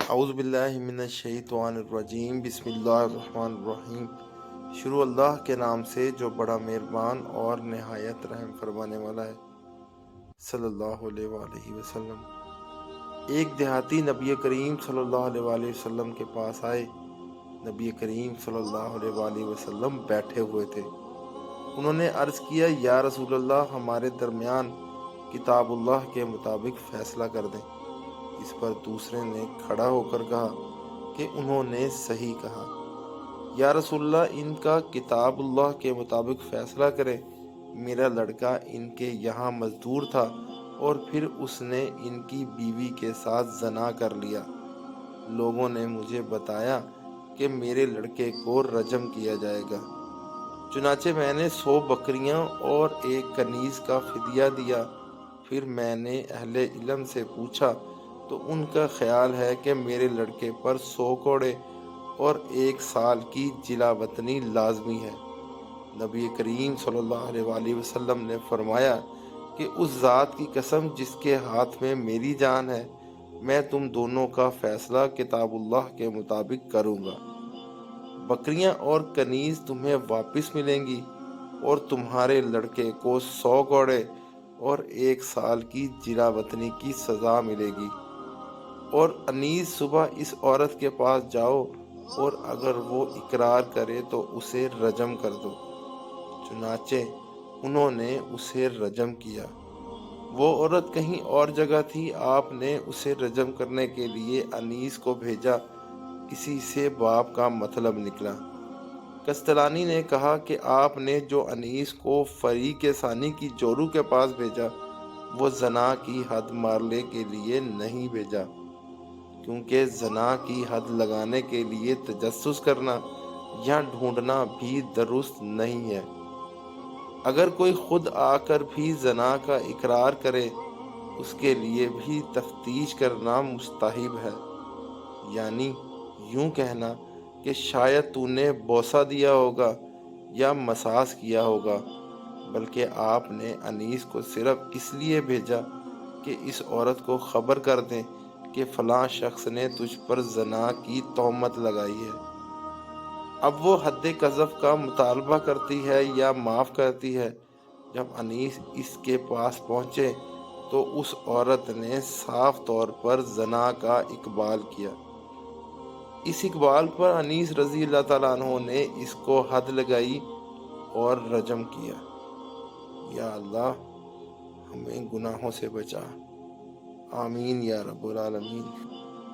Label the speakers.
Speaker 1: اعوذ باللہ من الشیطان الرجیم، بسم اللہ الرحمن الرحیم۔ شروع اللہ کے نام سے جو بڑا مہربان اور نہایت رحم فرمانے والا ہے۔ صلی اللہ علیہ وآلہ وسلم۔ ایک دیہاتی نبی کریم صلی اللہ علیہ وآلہ وسلم کے پاس آئے۔ نبی کریم صلی اللہ علیہ وآلہ وسلم بیٹھے ہوئے تھے۔ انہوں نے عرض کیا، یا رسول اللہ، ہمارے درمیان کتاب اللہ کے مطابق فیصلہ کر دیں۔ اس پر دوسرے نے کھڑا ہو کر کہا کہ انہوں نے صحیح کہا۔ یا رسول اللہ، ان کا کتاب اللہ کے مطابق فیصلہ کرے۔ میرا لڑکا ان کے یہاں مزدور تھا اور پھر اس نے ان کی بیوی کے ساتھ زنا کر لیا۔ لوگوں نے مجھے بتایا کہ میرے لڑکے کو رجم کیا جائے گا۔ چنانچہ میں نے 100 بکریاں اور ایک کنیز کا فدیہ دیا۔ پھر میں نے اہل علم سے پوچھا تو ان کا خیال ہے کہ میرے لڑکے پر 100 کوڑے اور 1 سال کی جلا وطنی لازمی ہے۔ نبی کریم صلی اللہ علیہ وآلہ وسلم نے فرمایا کہ اس ذات کی قسم جس کے ہاتھ میں میری جان ہے، میں تم دونوں کا فیصلہ کتاب اللہ کے مطابق کروں گا۔ بکریاں اور کنیز تمہیں واپس ملیں گی اور تمہارے لڑکے کو 100 کوڑے اور 1 سال کی جلا وطنی کی سزا ملے گی۔ اور انیس صبح اس عورت کے پاس جاؤ اور اگر وہ اقرار کرے تو اسے رجم کر دو۔ چنانچہ انہوں نے اسے رجم کیا۔ وہ عورت کہیں اور جگہ تھی۔ آپ نے اسے رجم کرنے کے لیے انیس کو بھیجا۔ اسی سے باب کا مطلب نکلا۔ کستلانی نے کہا کہ آپ نے جو انیس کو فریق ثانی کی جورو کے پاس بھیجا، وہ زنا کی حد مارنے کے لیے نہیں بھیجا، کیونکہ زنا کی حد لگانے کے لیے تجسس کرنا یا ڈھونڈنا بھی درست نہیں ہے۔ اگر کوئی خود آ کر بھی زنا کا اقرار کرے، اس کے لیے بھی تفتیش کرنا مستحب ہے، یعنی یوں کہنا کہ شاید تو نے بوسہ دیا ہوگا یا مساس کیا ہوگا، بلکہ آپ نے انیس کو صرف اس لیے بھیجا کہ اس عورت کو خبر کر دیں کہ فلاں شخص نے تجھ پر زنا کی تہمت لگائی ہے۔ اب وہ حد قذف کا مطالبہ کرتی ہے یا معاف کرتی ہے۔ جب انیس اس کے پاس پہنچے تو اس عورت نے صاف طور پر زنا کا اقبال کیا۔ اس اقبال پر انیس رضی اللہ تعالیٰ عنہ نے اس کو حد لگائی اور رجم کیا۔ یا اللہ، ہمیں گناہوں سے بچا۔ آمین یا رب العالمین۔